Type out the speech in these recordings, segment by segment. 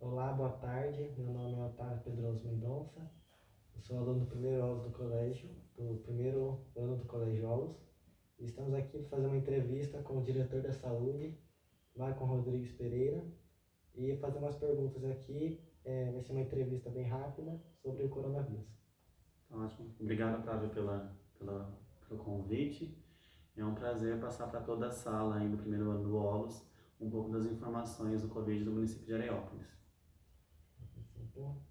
Olá, boa tarde. Meu nome é Otávio Pedroso Mendonça. Eu sou aluno do primeiro ano do colégio, do primeiro ano do Colégio Aulos. E estamos aqui para fazer uma entrevista com o diretor da saúde, Marco Rodrigues Pereira, e fazer umas perguntas aqui. Vai ser uma entrevista bem rápida sobre o coronavírus. Ótimo. Obrigado, Otávio, pelo convite. É um prazer passar para toda a sala aí do primeiro ano do OLOS um pouco das informações do Covid do município de Areópolis. Então,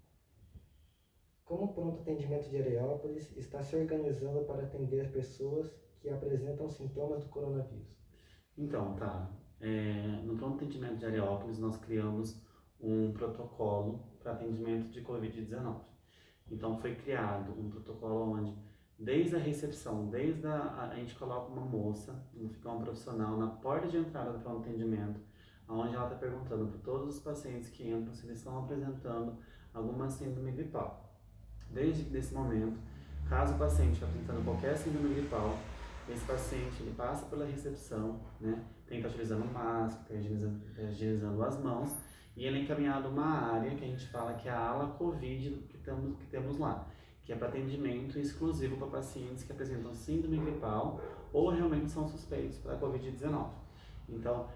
como o pronto atendimento de Areópolis está se organizando para atender pessoas que apresentam sintomas do coronavírus? Então, Otávio, no pronto atendimento de Areópolis nós criamos um protocolo para atendimento de Covid-19. Então foi criado um protocolo onde, desde a recepção, a gente coloca uma moça, fica um profissional na porta de entrada do pronto atendimento, onde ela está perguntando para todos os pacientes que entram se eles estão apresentando alguma síndrome gripal. Desde esse momento, caso o paciente esteja apresentando qualquer síndrome gripal, esse paciente ele passa pela recepção, né? Tem que estar utilizando máscara, higienizando as mãos, e ele é encaminhado a uma área que a gente fala que é a ala COVID que temos lá, que é para atendimento exclusivo para pacientes que apresentam síndrome gripal ou realmente são suspeitos para a Covid-19. Então,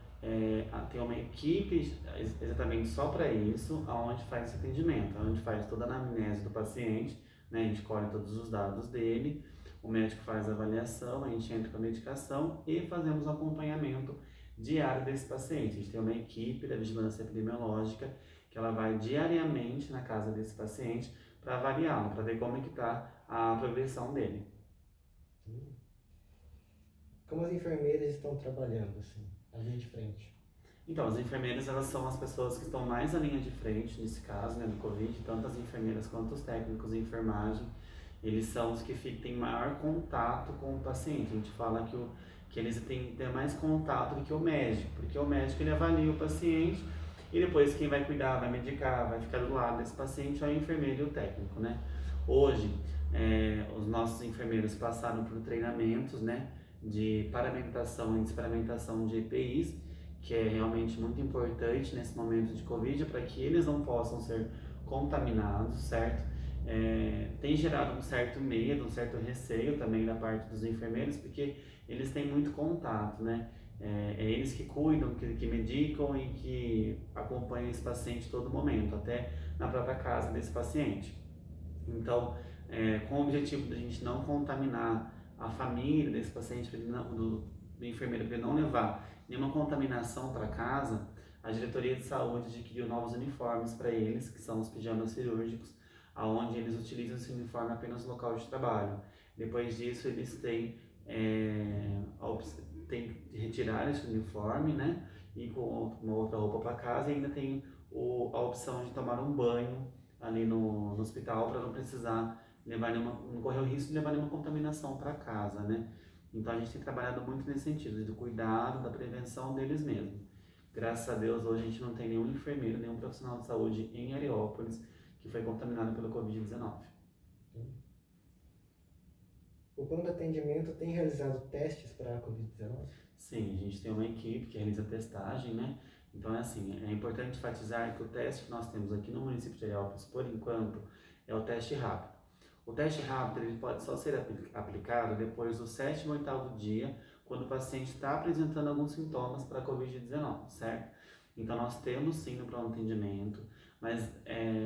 tem uma equipe exatamente só para isso, onde faz esse atendimento, onde faz toda a anamnese do paciente, né? A gente colhe todos os dados dele, o médico faz a avaliação, a gente entra com a medicação e fazemos um acompanhamento diário desse paciente. A gente tem uma equipe da vigilância epidemiológica que ela vai diariamente na casa desse paciente para avaliá-lo, para ver como é que está a progressão dele. Como as enfermeiras estão trabalhando, assim, a linha de frente? Então, as enfermeiras, elas são as pessoas que estão mais à linha de frente, nesse caso, né, do Covid, tanto as enfermeiras quanto os técnicos de enfermagem, eles são os que têm maior contato com o paciente. A gente fala que eles têm que ter mais contato do que o médico, porque o médico ele avalia o paciente e depois quem vai cuidar, vai medicar, vai ficar do lado desse paciente é o enfermeiro e o técnico, né? Hoje, os nossos enfermeiros passaram por treinamentos, né, de paramentação e desparamentação de EPIs, que é realmente muito importante nesse momento de Covid, para que eles não possam ser contaminados, certo? Tem gerado um certo medo, um certo receio também da parte dos enfermeiros, porque eles têm muito contato, né? É eles que cuidam, que medicam e que acompanham esse paciente todo momento, até na própria casa desse paciente. Então, com o objetivo de a gente não contaminar a família desse paciente, do enfermeiro, para ele não levar nenhuma contaminação para casa, a diretoria de saúde adquiriu novos uniformes para eles, que são os pijamas cirúrgicos, aonde eles utilizam esse uniforme apenas no local de trabalho. Depois disso, eles têm que retirar esse uniforme, né, e com uma outra roupa para casa, e ainda tem a opção de tomar um banho ali no hospital para não precisar não correr o risco de levar nenhuma contaminação para casa, né? Então a gente tem trabalhado muito nesse sentido, do cuidado, da prevenção deles mesmos. Graças a Deus hoje a gente não tem nenhum enfermeiro, nenhum profissional de saúde em Areópolis que foi contaminado pelo Covid-19. O plano de atendimento tem realizado testes para a Covid-19? Sim, a gente tem uma equipe que realiza testagem, né? Então é assim, é importante enfatizar que o teste que nós temos aqui no município de Areópolis, por enquanto, é o teste rápido. O teste rápido ele pode só ser aplicado depois do sétimo ou oitavo dia, quando o paciente está apresentando alguns sintomas para a Covid-19, certo? Então nós temos sim no pronto atendimento, mas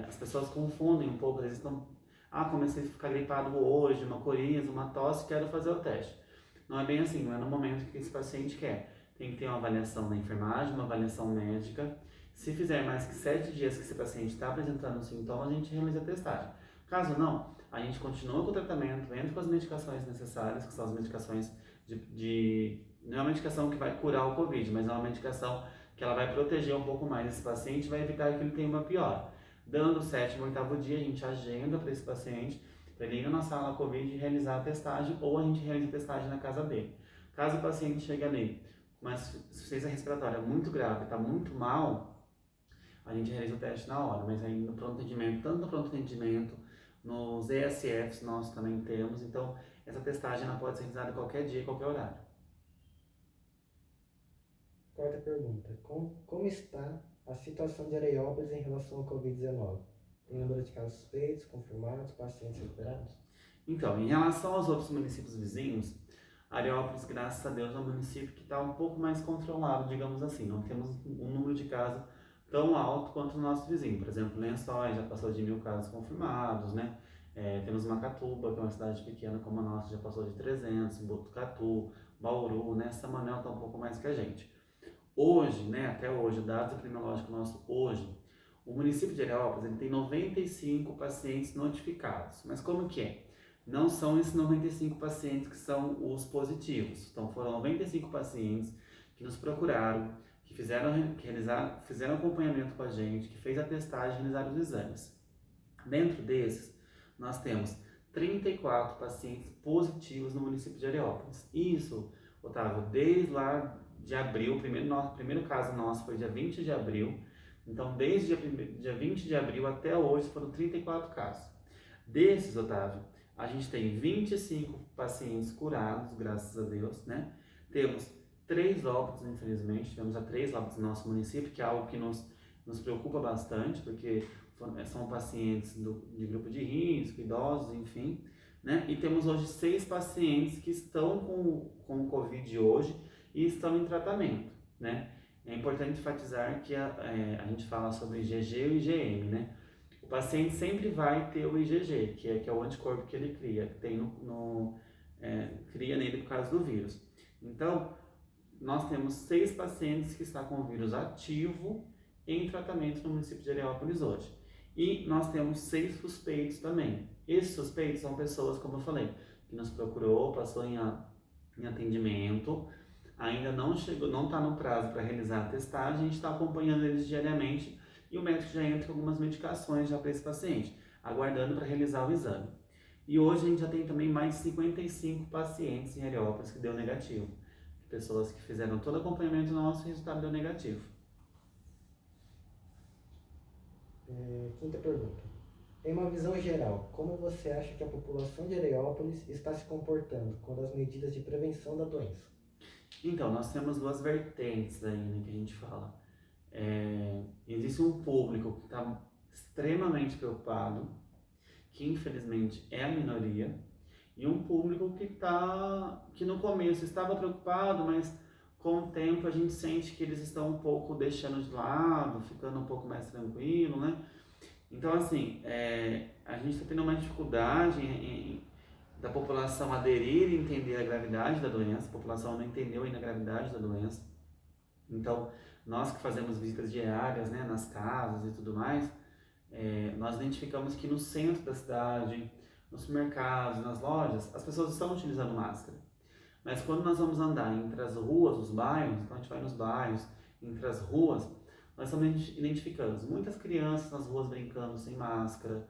as pessoas confundem um pouco, às vezes estão, comecei a ficar gripado hoje, uma coriza, uma tosse, quero fazer o teste. Não é bem assim, não é no momento que esse paciente quer. Tem que ter uma avaliação da enfermagem, uma avaliação médica. Se fizer mais que 7 dias que esse paciente está apresentando sintomas, a gente realiza a testagem. Caso não, a gente continua com o tratamento, entra com as medicações necessárias, que são as medicações não é uma medicação que vai curar o Covid, mas é uma medicação que ela vai proteger um pouco mais esse paciente e vai evitar que ele tenha uma pior. Dando o sétimo ou oitavo dia, a gente agenda para esse paciente, para ele ir na sala Covid e realizar a testagem, ou a gente realiza a testagem na casa dele. Caso o paciente chegue ali com uma insuficiência respiratória muito grave, está muito mal, a gente realiza o teste na hora, mas aí no pronto atendimento, tanto no pronto atendimento, nos ESFs nós também temos, então essa testagem ela pode ser realizada qualquer dia, qualquer horário. Quarta pergunta. Como está a situação de Areiópolis em relação ao Covid-19? Tem número de casos suspeitos, confirmados, pacientes recuperados? Então, em relação aos outros municípios vizinhos, Areópolis, graças a Deus, é um município que está um pouco mais controlado, digamos assim. Não temos um número de casos tão alto quanto o nosso vizinho. Por exemplo, Lençóis já passou de 1.000 casos confirmados, né? Temos Macatuba, que é uma cidade pequena como a nossa, já passou de 300, Botucatu, Bauru, né? Samanel está um pouco mais que a gente. Hoje, né, até hoje, o dado epidemiológico nosso hoje, o município de Areópolis ele tem 95 pacientes notificados. Mas como que é? Não são esses 95 pacientes que são os positivos. Então foram 95 pacientes que nos procuraram, que fizeram acompanhamento com a gente, que fez a testagem e realizaram os exames. Dentro desses, nós temos 34 pacientes positivos no município de Areópolis. Isso, Otávio, desde lá de abril, o primeiro caso nosso foi dia 20 de abril. Então, desde dia 20 de abril até hoje foram 34 casos. Desses, Otávio, a gente tem 25 pacientes curados, graças a Deus, né? Temos 3 óbitos, infelizmente, tivemos 3 óbitos no nosso município, que é algo que nos preocupa bastante, porque são pacientes de grupo de risco, idosos, enfim, né? E temos hoje 6 pacientes que estão com o Covid hoje e estão em tratamento, né? É importante enfatizar que a gente fala sobre IgG e IgM, né? O paciente sempre vai ter o IgG, que é o anticorpo que ele cria, que tem cria nele por causa do vírus. Então, nós temos 6 pacientes que estão com o vírus ativo em tratamento no município de Areópolis hoje. E nós temos 6 suspeitos também. Esses suspeitos são pessoas, como eu falei, que nos procurou, passou em atendimento, ainda não chegou, não está no prazo para realizar a testagem, a gente está acompanhando eles diariamente e o médico já entra com algumas medicações já para esse paciente, aguardando para realizar o exame. E hoje a gente já tem também mais 55 pacientes em Areópolis que deu negativo. Pessoas que fizeram todo acompanhamento nosso e o resultado deu negativo. Quinta pergunta. Em uma visão geral, como você acha que a população de Areiópolis está se comportando com as medidas de prevenção da doença? Então, nós temos 2 vertentes aí, né, que a gente fala. Existe um público que está extremamente preocupado, que infelizmente é a minoria, e um público que no começo estava preocupado, mas com o tempo a gente sente que eles estão um pouco deixando de lado, ficando um pouco mais tranquilo, né? Então, assim, a gente está tendo uma dificuldade da população aderir e entender a gravidade da doença. A população não entendeu ainda a gravidade da doença. Então, nós que fazemos visitas diárias, né, nas casas e tudo mais, nós identificamos que no centro da cidade, nos supermercados, nas lojas, as pessoas estão utilizando máscara. Mas quando nós vamos andar entre as ruas, os bairros, então a gente vai nos bairros, entre as ruas, nós estamos identificando muitas crianças nas ruas brincando sem máscara,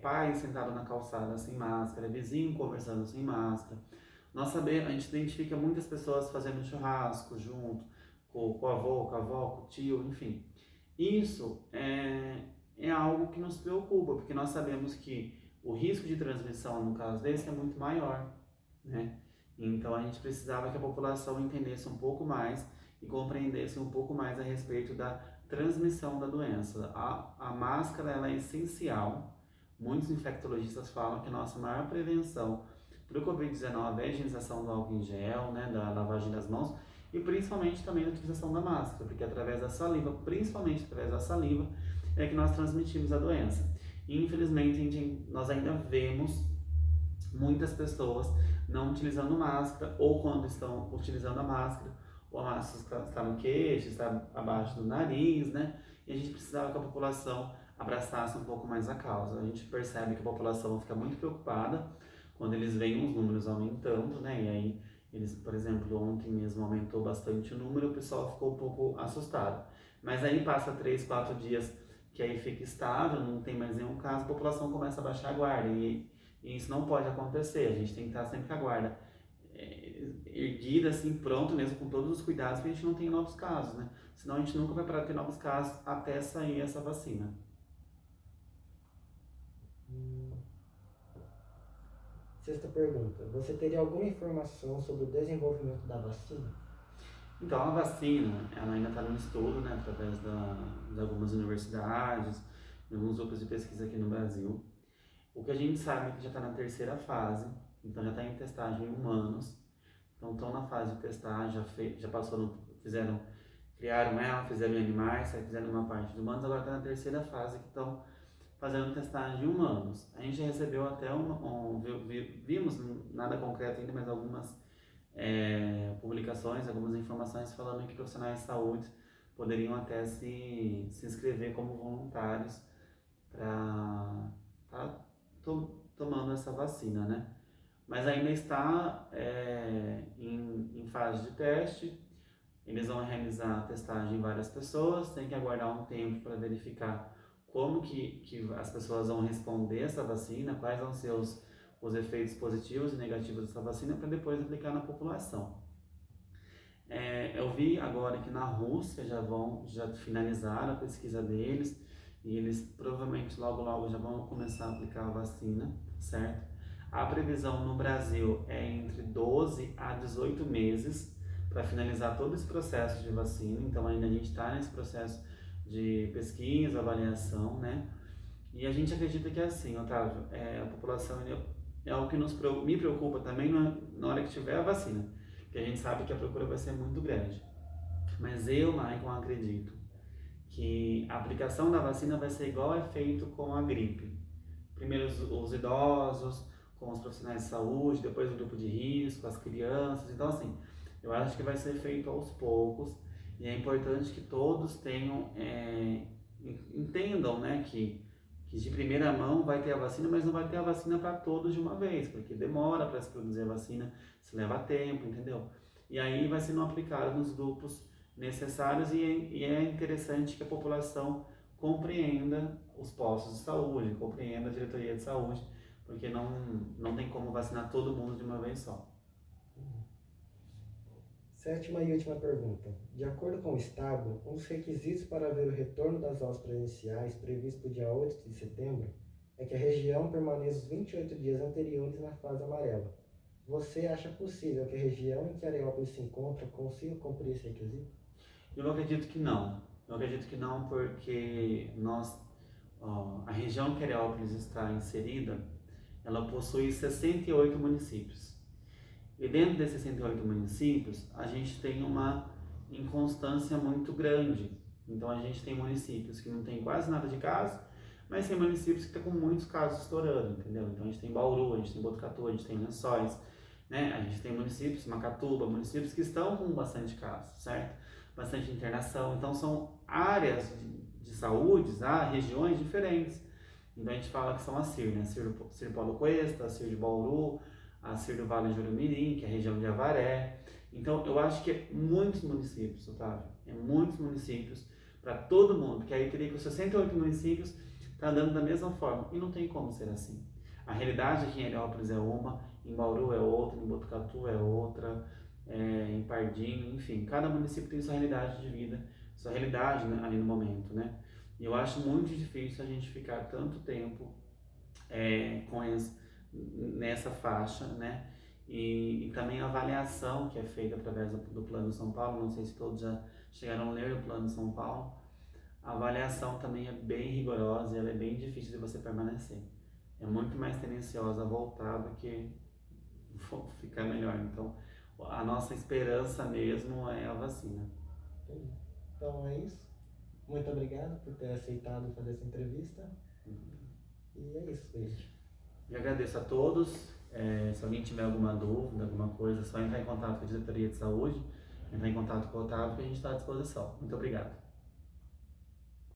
pais sentados na calçada sem máscara, vizinho conversando sem máscara. A gente identifica muitas pessoas fazendo churrasco junto, com o avô, com a avó, com o tio, enfim. Isso é algo que nos preocupa, porque nós sabemos que o risco de transmissão, no caso desse, é muito maior, né? Então a gente precisava que a população entendesse um pouco mais e compreendesse um pouco mais a respeito da transmissão da doença. A máscara ela é essencial. Muitos infectologistas falam que a nossa maior prevenção para o Covid-19 é a higienização do álcool em gel, né, da lavagem das mãos e principalmente também a utilização da máscara, porque através da saliva, principalmente através da saliva, é que nós transmitimos a doença. E infelizmente nós ainda vemos muitas pessoas não utilizando máscara, ou quando estão utilizando a máscara, ou a máscara está no queixo, está abaixo do nariz, né? E a gente precisava que a população abraçasse um pouco mais a causa. A gente percebe que a população fica muito preocupada quando eles veem os números aumentando, né? E aí, eles, por exemplo, ontem mesmo aumentou bastante o número, o pessoal ficou um pouco assustado. Mas aí passa 3, 4 dias que aí fica estável, não tem mais nenhum caso, a população começa a baixar a guarda. E isso não pode acontecer, a gente tem que estar sempre com a guarda erguida, assim, pronto mesmo, com todos os cuidados, para a gente não tenha novos casos, né? Senão a gente nunca vai parar de ter novos casos até sair essa vacina. Sexta pergunta. Você teria alguma informação sobre o desenvolvimento da vacina? Então, a vacina, ela ainda está no estudo, né, através de algumas universidades, de alguns grupos de pesquisa aqui no Brasil. O que a gente sabe é que já está na terceira fase, então já está em testagem em humanos. Então, estão na fase de testagem, já passou, criaram ela, fizeram em animais, aí fizeram uma parte de humanos, agora está na terceira fase que estão fazendo testagem em humanos. A gente recebeu até vimos, nada concreto ainda, mas algumas publicações, algumas informações falando que profissionais de saúde poderiam até se inscrever como voluntários para estar tomando essa vacina, né? Mas ainda está em fase de teste. Eles vão realizar a testagem em várias pessoas, tem que aguardar um tempo para verificar como que as pessoas vão responder essa vacina, quais vão ser os efeitos positivos e negativos dessa vacina, para depois aplicar na população. Eu vi agora que na Rússia já finalizaram a pesquisa deles, e eles provavelmente logo já vão começar a aplicar a vacina, certo? A previsão no Brasil é entre 12 a 18 meses para finalizar todo esse processo de vacina, então ainda a gente está nesse processo de pesquisa, avaliação, né? E a gente acredita que é assim, Otávio, a população é algo que me preocupa também na hora que tiver a vacina, porque a gente sabe que a procura vai ser muito grande. Mas eu, Maicon, acredito que a aplicação da vacina vai ser igual é feito com a gripe. Primeiro os idosos, com os profissionais de saúde, depois o grupo de risco, as crianças. Então, assim, eu acho que vai ser feito aos poucos e é importante que todos entendam, né, que de primeira mão vai ter a vacina, mas não vai ter a vacina para todos de uma vez, porque demora para se produzir a vacina, se leva tempo, entendeu? E aí vai sendo aplicado nos grupos necessários e é interessante que a população compreenda os postos de saúde, compreenda a diretoria de saúde, porque não tem como vacinar todo mundo de uma vez só. Sétima e última pergunta. De acordo com o Estado, um dos requisitos para ver o retorno das aulas presenciais previsto para o dia 8 de setembro é que a região permaneça os 28 dias anteriores na fase amarela. Você acha possível que a região em que Areópolis se encontra consiga cumprir esse requisito? Eu acredito que não. Eu acredito que não porque a região que Areópolis está inserida, ela possui 68 municípios. E dentro desses 68 municípios, a gente tem uma inconstância muito grande. Então a gente tem municípios que não tem quase nada de casos, mas tem municípios que estão com muitos casos estourando, entendeu? Então a gente tem Bauru, a gente tem Botucatu, a gente tem Lençóis, né? A gente tem municípios, Macatuba, municípios que estão com bastante casos, certo? Bastante internação. Então são áreas de saúde, regiões diferentes. Então a gente fala que são a CIR, né? CIR Paulo Cuesta, a CIR de Bauru, a CIR do Vale de Jurumirim, que é a região de Avaré. Então eu acho que é muitos municípios, Otávio, é muitos municípios para todo mundo, porque aí teria que os 68 municípios tá dando da mesma forma, e não tem como ser assim. A realidade aqui em Heliópolis é uma, em Bauru é outra, em Botucatu é outra, em Pardinho, enfim, cada município tem sua realidade de vida, sua realidade, né, ali no momento, né? E eu acho muito difícil a gente ficar tanto tempo nessa faixa, né? E também a avaliação que é feita através do Plano São Paulo, não sei se todos já chegaram a ler o Plano São Paulo, a avaliação também é bem rigorosa e ela é bem difícil de você permanecer. É muito mais tendenciosa a voltar do que ficar melhor. Então, a nossa esperança mesmo é a vacina. Entendi. Então é isso. Muito obrigado por ter aceitado fazer essa entrevista. E é isso, beijo. Eu agradeço a todos. Se alguém tiver alguma dúvida, alguma coisa, é só entrar em contato com a diretoria de saúde, entrar em contato com o Otávio, que a gente está à disposição. Muito obrigado.